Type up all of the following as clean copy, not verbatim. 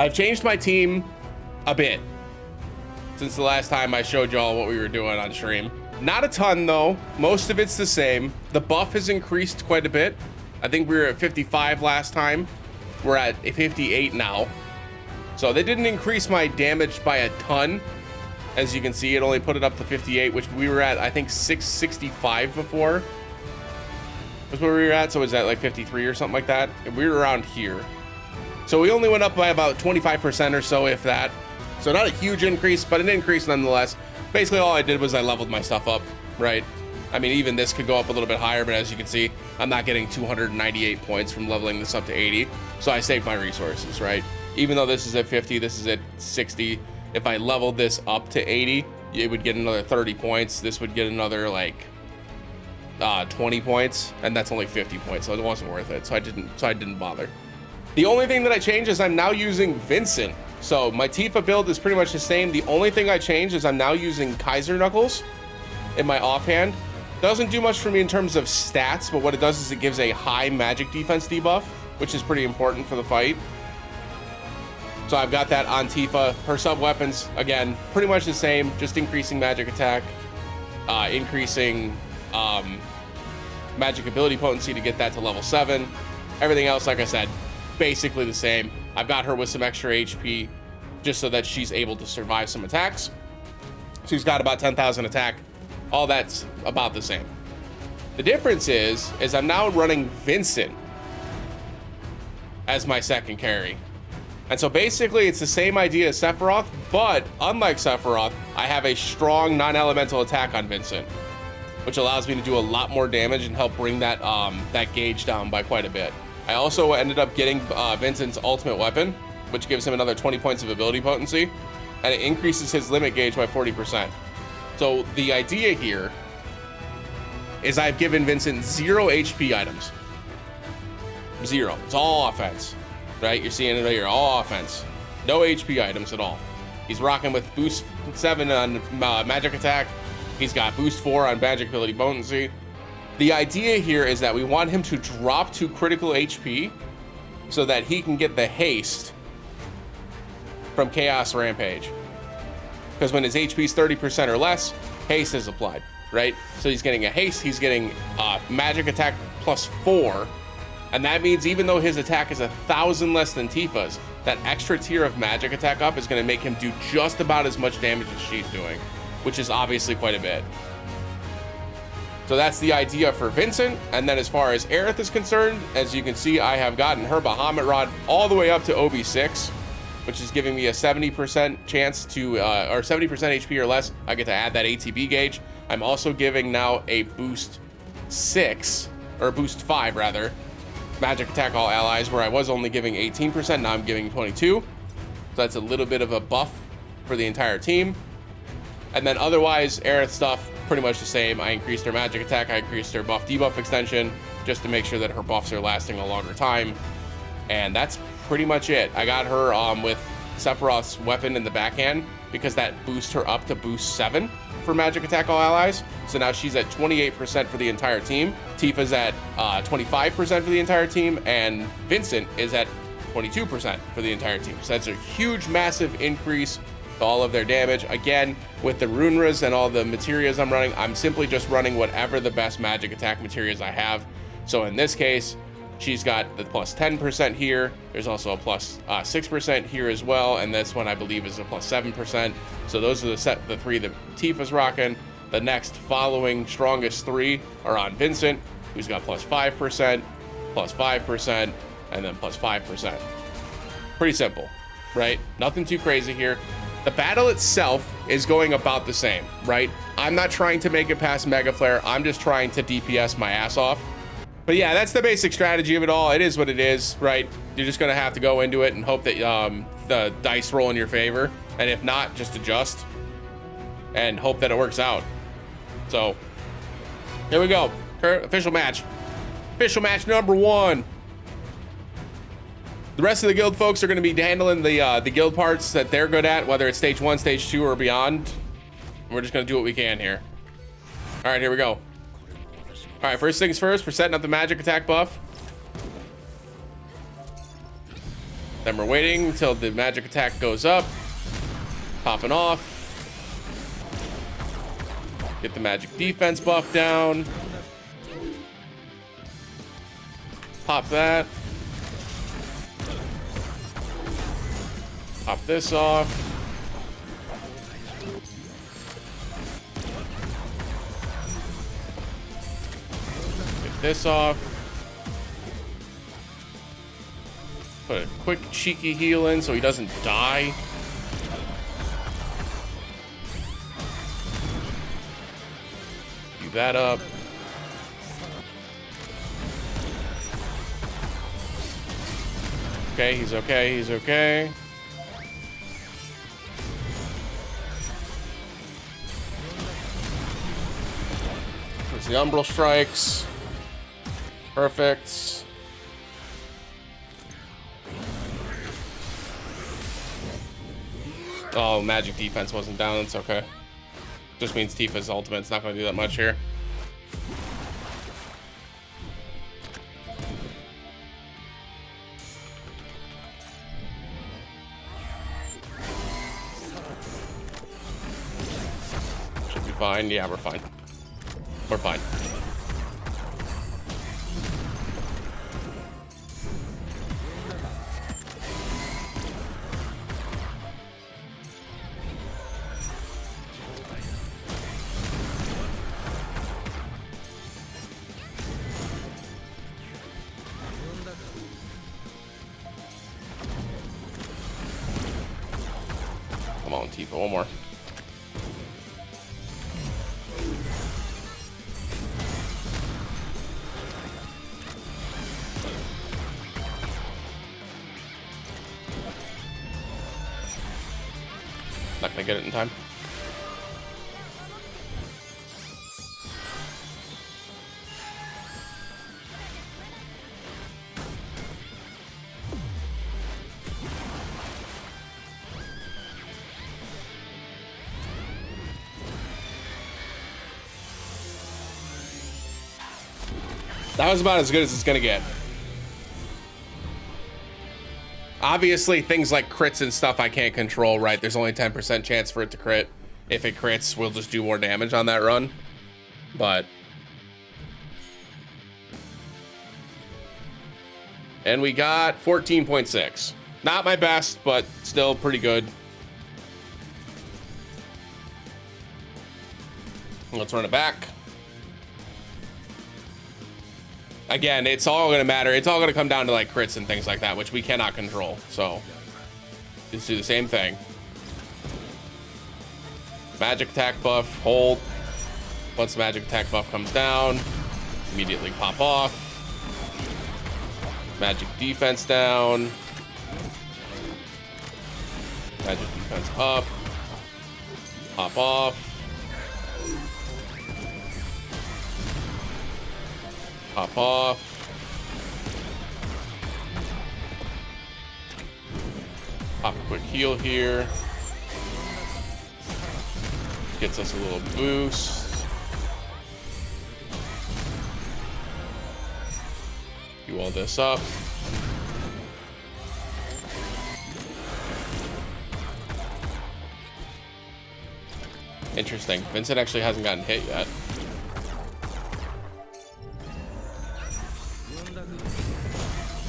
I've changed my team a bit since the last time I showed y'all what we were doing on stream. Not a ton though, most of it's the same. The buff has increased quite a bit. I think we were at 55 last time. We're at 58 now. So they didn't increase my damage by a ton. As you can see, it only put it up to 58, which we were at, I think 665 before. Was where we were at, so was that like 53 or something like that? And we were around here. So we only went up by about 25% or so, if that. So not a huge increase, but an increase nonetheless. Basically all I did was I leveled my stuff up, right? I mean, even this could go up a little bit higher, but as you can see, I'm not getting 298 points from leveling this up to 80. So I saved my resources, right? Even though this is at 50, this is at 60. If I leveled this up to 80, it would get another 30 points. This would get another like 20 points, and that's only 50 points, so it wasn't worth it. So I didn't bother. The only thing that I changed is I'm now using Vincent. So my Tifa build is pretty much the same. The only thing I changed is I'm now using Kaiser Knuckles in my offhand. Doesn't do much for me in terms of stats, but what it does is it gives a high magic defense debuff, which is pretty important for the fight. So I've got that on Tifa. Her sub weapons, again, pretty much the same, just increasing magic attack, increasing magic ability potency to get that to level 7. Everything else, like I said, basically the same. I've got her with some extra HP just so that she's able to survive some attacks. She's got about 10,000 attack. All that's about the same. The difference is I'm now running Vincent as my second carry. And so basically it's the same idea as Sephiroth, but unlike Sephiroth, I have a strong non-elemental attack on Vincent, which allows me to do a lot more damage and help bring that that gauge down by quite a bit. I also ended up getting Vincent's ultimate weapon, which gives him another 20 points of ability potency, and it increases his limit gauge by 40%. So the idea here is I've given Vincent 0 HP items. 0. It's all offense, right? You're seeing it right here, all offense. No HP items at all. He's rocking with boost 7 on magic attack. He's got boost 4 on magic ability potency. The idea here is that we want him to drop to critical HP so that he can get the haste from Chaos Rampage. Because when his HP is 30% or less, haste is applied, right? So he's getting a haste, he's getting magic attack plus 4. And that means even though his attack is 1,000 less than Tifa's, that extra tier of magic attack up is going to make him do just about as much damage as she's doing, which is obviously quite a bit. So that's the idea for Vincent. And then as far as Aerith is concerned, as you can see, I have gotten her Bahamut Rod all the way up to OB6, which is giving me a 70% chance to, or 70% HP or less. I get to add that ATB gauge. I'm also giving now a boost 6, or boost 5 rather, magic attack all allies, where I was only giving 18%, now I'm giving 22. So that's a little bit of a buff for the entire team. And then otherwise, Aerith stuff, pretty much the same. I increased her magic attack, I increased her buff debuff extension, just to make sure that her buffs are lasting a longer time. And that's pretty much it. I got her with Sephiroth's weapon in the backhand, because that boosts her up to boost 7 for magic attack all allies. So now she's at 28% for the entire team. Tifa's at 25% for the entire team, and Vincent is at 22% for the entire team. So that's a huge, massive increase to all of their damage. Again, with the Runeras and all the Materias I'm running, I'm simply just running whatever the best magic attack Materias I have. So in this case, she's got the plus 10% here. There's also a plus 6% here as well. And this one I believe is a plus 7%. So those are the 3 that Tifa's rocking. The next following strongest 3 are on Vincent, who's got plus 5%, plus 5%, and then plus 5%. Pretty simple, right? Nothing too crazy here. The battle itself is going about the same, right? I'm not trying to make it past Mega Flare. I'm just trying to DPS my ass off. But yeah, that's the basic strategy of it all. It is what it is, right? You're just gonna have to go into it and hope that the dice roll in your favor. And if not, just adjust and hope that it works out. So here we go. Official match. Official match number 1. The rest of the guild folks are going to be handling the guild parts that they're good at, whether it's stage 1, stage 2, or beyond. We're just going to do what we can here. All right, here we go. All right, first things first, we're setting up the magic attack buff. Then we're waiting until the magic attack goes up. Popping off. Get the magic defense buff down. Pop that. Pop this off. Get this off. Put a quick cheeky heal in so he doesn't die. Do that up. Okay, he's okay, he's okay. There's the Umbral Strikes. Perfect. Oh, magic defense wasn't down, it's okay. Just means Tifa's ultimate's not gonna do that much here. Should be fine. Yeah, we're fine. We're fine. Come on, Tifa, one more. Not gonna get it in time. That was about as good as it's gonna get. Obviously, things like crits and stuff I can't control, right? There's only 10% chance for it to crit. If it crits, we'll just do more damage on that run. But... and we got 14.6. Not my best, but still pretty good. Let's run it back. Again, it's all gonna matter. It's all gonna come down to like crits and things like that, which we cannot control. So just do the same thing. Magic attack buff, hold. Once the magic attack buff comes down, immediately pop off. Magic defense down. Magic defense up. Pop off. Pop off. Pop a quick heal here. Gets us a little boost. Do all this up. Interesting. Vincent actually hasn't gotten hit yet.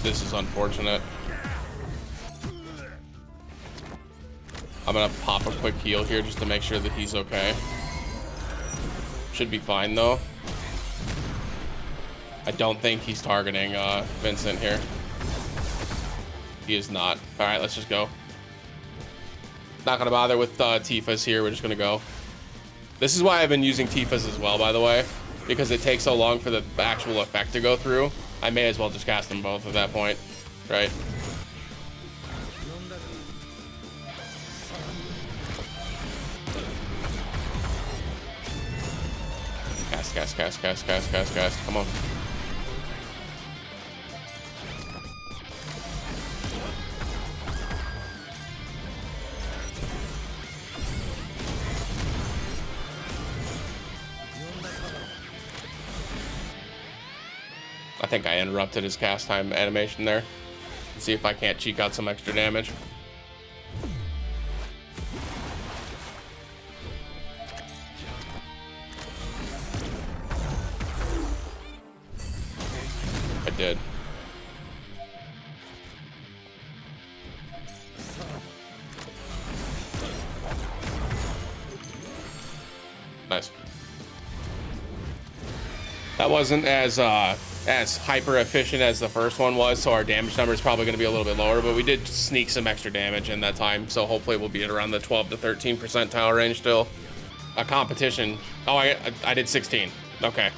This is unfortunate. I'm gonna pop a quick heal here just to make sure that he's okay. Should be fine though. I don't think he's targeting Vincent here. He is not. All right, let's just go. Not gonna bother with Tifa's here. We're just gonna go. This is why I've been using Tifa's as well, by the way, because it takes so long for the actual effect to go through. I may as well just cast them both at that point, right? Cast. Come on. I think I interrupted his cast time animation there. See if I can't cheek out some extra damage. I did. Nice. That wasn't as hyper efficient as the first one was, so our damage number is probably going to be a little bit lower, but we did sneak some extra damage in that time, so hopefully we'll be at around the 12 to 13 percentile range still. A competition. Oh, I did 16. Okay.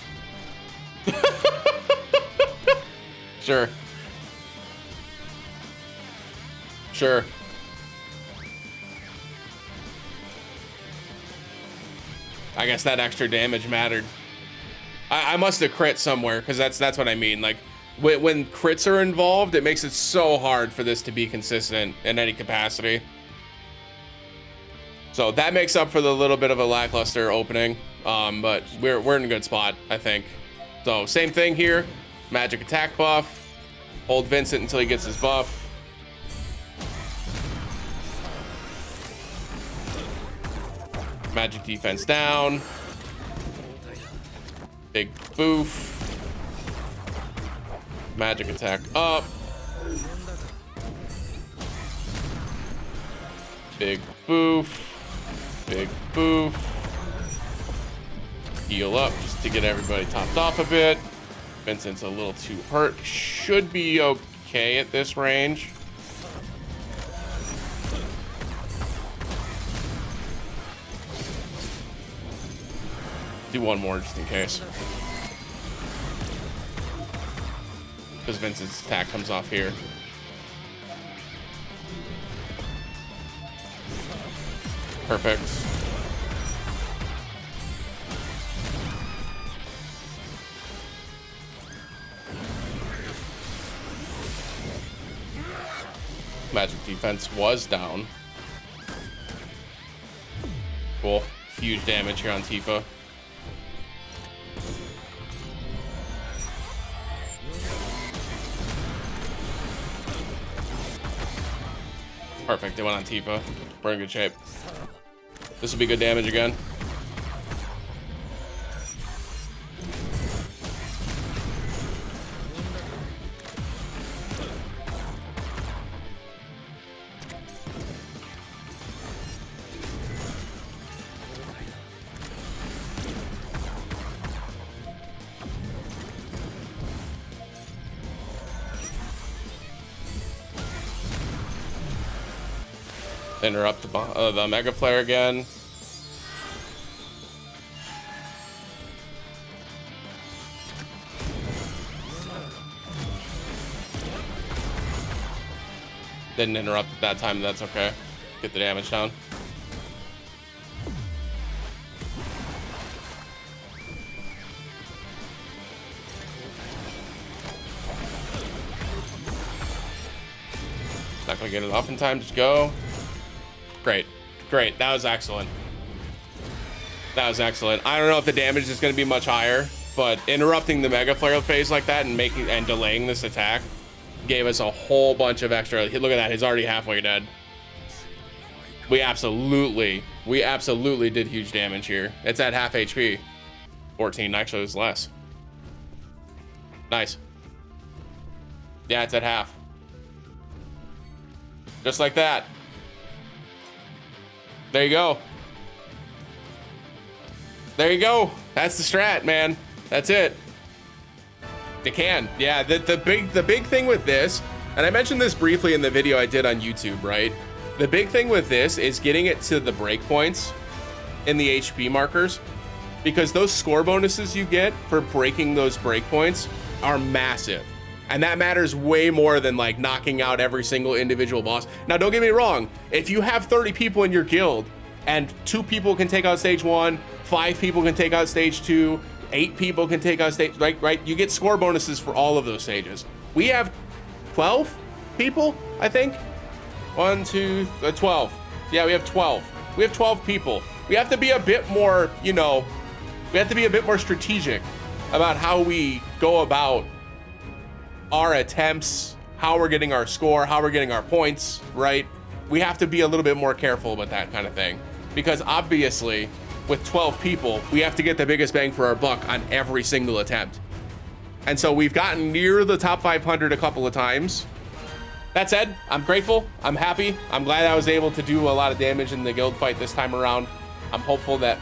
Sure. Sure. I guess that extra damage mattered. I must have crit somewhere, because that's what I mean. Like, when crits are involved, it makes it so hard for this to be consistent in any capacity. So that makes up for the little bit of a lackluster opening, but we're in a good spot, I think. So same thing here, magic attack buff, hold Vincent until he gets his buff. Magic defense down. Big boof. Magic attack up. Big boof. Big boof. Heal up just to get everybody topped off a bit. Vincent's a little too hurt. Should be okay at this range. Do one more just in case. Because Vincent's attack comes off here. Perfect. Magic defense was down. Cool. Huge damage here on Tifa. Perfect, they went on Tifa. We're in good shape. This will be good damage again. Interrupt the Mega Flare again. Didn't interrupt at that time, that's okay. Get the damage down. Not gonna get it off in time, just go. Great, great, that was excellent. That was excellent. I don't know if the damage is gonna be much higher, but interrupting the Mega Flare phase like that and delaying this attack gave us a whole bunch of extra. Look at that, he's already halfway dead. We absolutely did huge damage here. It's at half HP. 14, actually it was less. Nice. Yeah, it's at half. Just like that. There you go. There you go. That's the strat, man. That's it. They can. Yeah, the big thing with this, and I mentioned this briefly in the video I did on YouTube, right? The big thing with this is getting it to the breakpoints in the HP markers, because those score bonuses you get for breaking those breakpoints are massive. And that matters way more than like knocking out every single individual boss. Now, don't get me wrong. If you have 30 people in your guild and 2 people can take out stage 1, 5 people can take out stage 2, 8 people can take out stage, right? You get score bonuses for all of those stages. We have 12 people, I think. 1, 2, 12. Yeah, we have 12. We have 12 people. We have to be a bit more, you know, we have to be a bit more strategic about how we go about our attempts how we're getting our score, how we're getting our points, right? We have to be a little bit more careful about that kind of thing, because obviously with 12 people, we have to get the biggest bang for our buck on every single attempt. And so we've gotten near the top 500 a couple of times. That said, I'm grateful, I'm happy. I'm glad I was able to do a lot of damage in the guild fight this time around. I'm hopeful that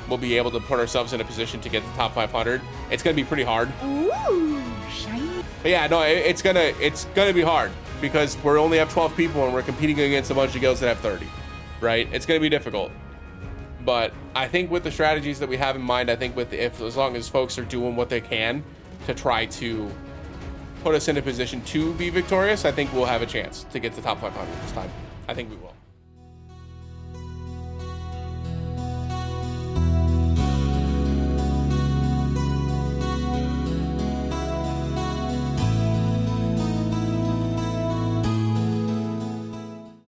we'll be able to put ourselves in a position to get the top 500. It's gonna be pretty hard. Ooh, shiny. But yeah, no, it's gonna be hard because we only have 12 people and we're competing against a bunch of guilds that have 30, right? It's gonna be difficult. But I think with the strategies that we have in mind, I think as long as folks are doing what they can to try to put us in a position to be victorious, I think we'll have a chance to get to top 500 this time. I think we will.